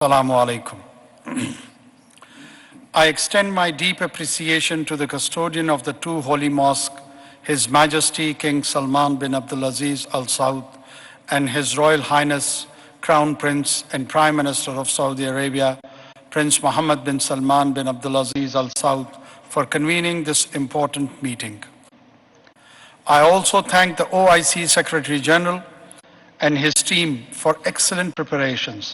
Assalamu alaikum. I extend my deep appreciation to the custodian of the two holy mosques, His Majesty King Salman bin Abdulaziz Al Saud, and His Royal Highness Crown Prince and Prime Minister of Saudi Arabia, Prince Mohammed bin Salman bin Abdulaziz Al Saud, for convening this important meeting. I also thank the OIC Secretary General and his team for excellent preparations.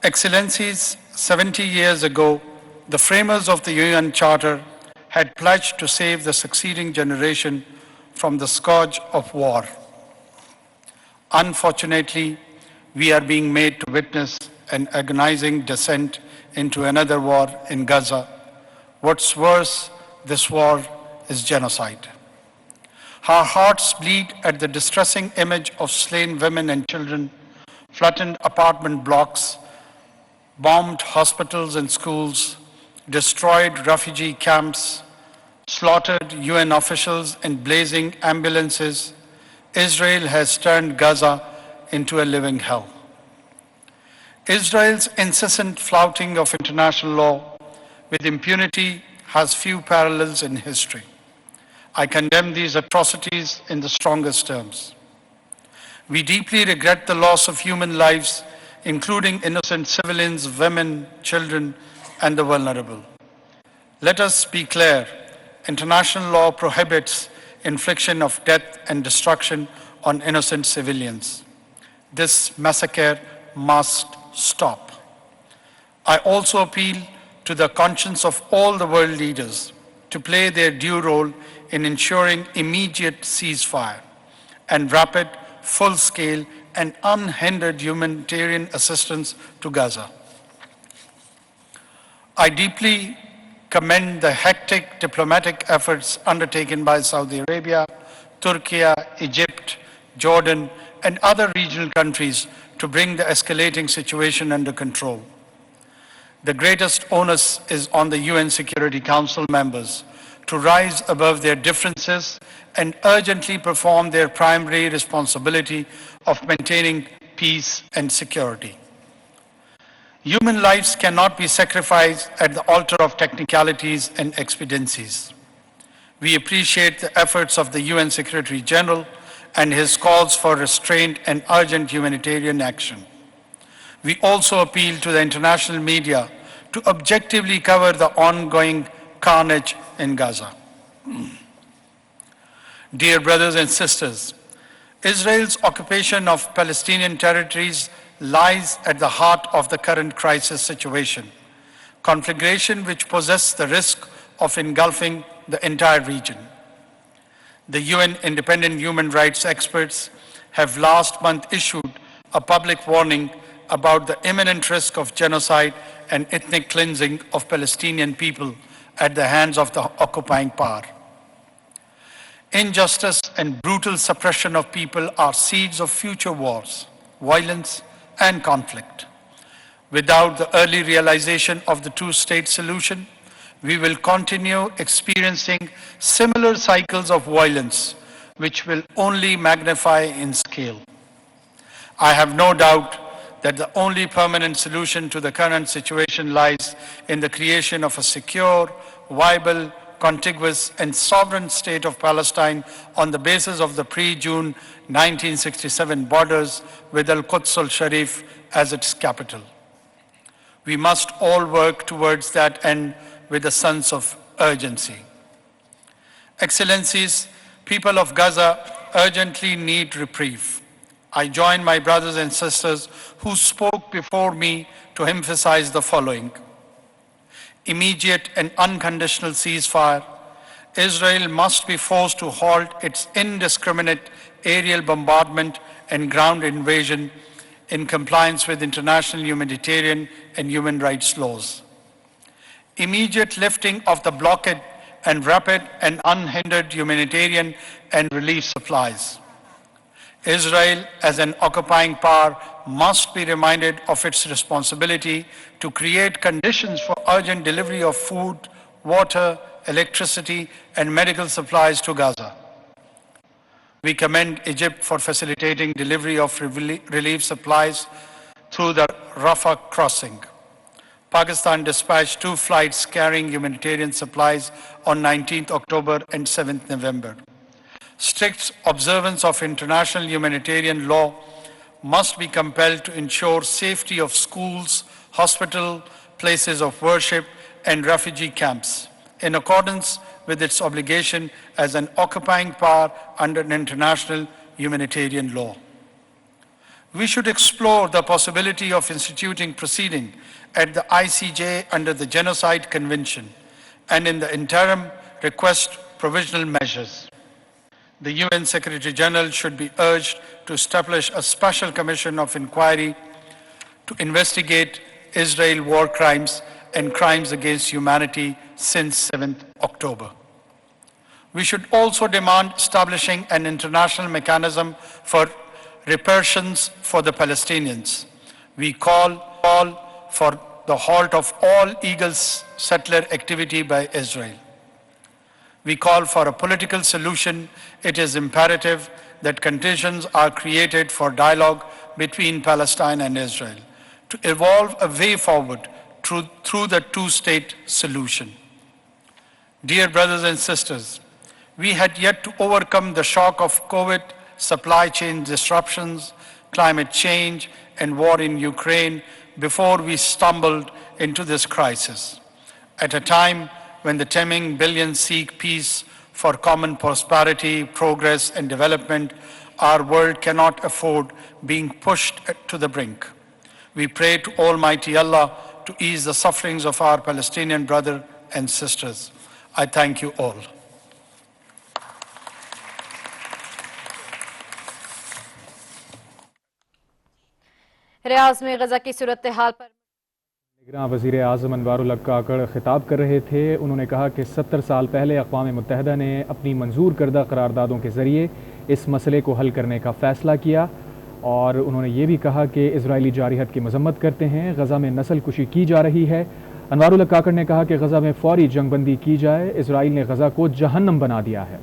Excellencies, 70 years ago, the framers of the UN Charter had pledged to save the succeeding generation from the scourge of war. Unfortunately, we are being made to witness an agonizing descent into another war in Gaza. What's worse, this war is genocide. Our hearts bleed at the distressing image of slain women and children, flattened apartment blocks, bombed hospitals and schools, destroyed refugee camps, slaughtered UN officials and blazing ambulances. Israel has turned Gaza into a living hell. Israel's incessant flouting of international law with impunity has few parallels in history. I condemn these atrocities in the strongest terms. We deeply regret the loss of human lives, including innocent civilians, women, children, and the vulnerable. Let us be clear, international law prohibits infliction of death and destruction on innocent civilians. This massacre must stop. I also appeal to the conscience of all the world leaders to play their due role in ensuring immediate ceasefire and rapid, full-scale, and unhindered humanitarian assistance to Gaza. I deeply commend the hectic diplomatic efforts undertaken by Saudi Arabia, Turkey, Egypt, Jordan, and other regional countries to bring the escalating situation under control. The greatest onus is on the UN Security Council members to rise above their differences and urgently perform their primary responsibility of maintaining peace and security. Human lives cannot be sacrificed at the altar of technicalities and expediencies. We appreciate the efforts of the UN Secretary General and his calls for restraint and urgent humanitarian action. We also appeal to the international media to objectively cover the ongoing carnage in Gaza. Dear brothers and sisters, Israel's occupation of Palestinian territories lies at the heart of the current crisis situation, conflagration which poses the risk of engulfing the entire region. The UN independent human rights experts have last month issued a public warning about the imminent risk of genocide and ethnic cleansing of Palestinian people at the hands of the occupying power. Injustice and brutal suppression of people are seeds of future wars, violence, and conflict. Without the early realization of the two-state solution, we will continue experiencing similar cycles of violence, which will only magnify in scale. I have no doubt that the only permanent solution to the current situation lies in the creation of a secure, viable, contiguous and sovereign state of Palestine on the basis of the pre-June 1967 borders with Al-Quds al-Sharif as its capital. We must all work towards that end with a sense of urgency. Excellencies, people of Gaza urgently need reprieve. I join my brothers and sisters who spoke before me to emphasize the following. Immediate and unconditional ceasefire. Israel must be forced to halt its indiscriminate aerial bombardment and ground invasion in compliance with international humanitarian and human rights laws. Immediate lifting of the blockade and rapid and unhindered humanitarian and relief supplies. Israel, as an occupying power, must be reminded of its responsibility to create conditions for urgent delivery of food, water, electricity, and medical supplies to Gaza. We commend Egypt for facilitating delivery of relief supplies through the Rafah crossing. Pakistan dispatched 2 flights carrying humanitarian supplies on 19th October and 7th November. Strict observance of international humanitarian law must be compelled to ensure safety of schools, hospitals, places of worship, and refugee camps, in accordance with its obligation as an occupying power under international humanitarian law. We should explore the possibility of instituting proceeding at the ICJ under the Genocide Convention and in the interim request provisional measures. The UN Secretary General should be urged to establish a special commission of inquiry to investigate Israel war crimes and crimes against humanity since 7th October. We should also demand establishing an international mechanism for reparations for the Palestinians. We call for the halt of all illegal settler activity by Israel. We call for a political solution. It is imperative that conditions are created for dialogue between Palestine and Israel to evolve a way forward through the two-state solution. Dear brothers and sisters, we had yet to overcome the shock of COVID, supply chain disruptions, climate change, and war in Ukraine before we stumbled into this crisis. At a time when the teeming billions seek peace for common prosperity, progress, and development, our world cannot afford being pushed to the brink. We pray to Almighty Allah to ease the sufferings of our Palestinian brothers and sisters. I thank you all. रियाज में गजा की सूरत हाल पर वज़ीर आज़म अनवारुल हक काकड़ खिताब कर रहे थे। उन्होंने कहा कि 70 साल पहले अक़वाम मुत्तहिदा ने अपनी मंजूर करदा करारदादों के ज़रिए इस मसले को हल करने का फ़ैसला किया और उन्होंने ये भी कहा कि इजरायली जारिहत की मजम्मत करते हैं। गज़ा में नस्ल कुशी की जा रही है। अनवारुल हक काकड़ ने कहा कि गज़ा में फ़ौरी जंगबंदी की जाए। इजराइल ने गज़ा को जहन्नम बना दिया है।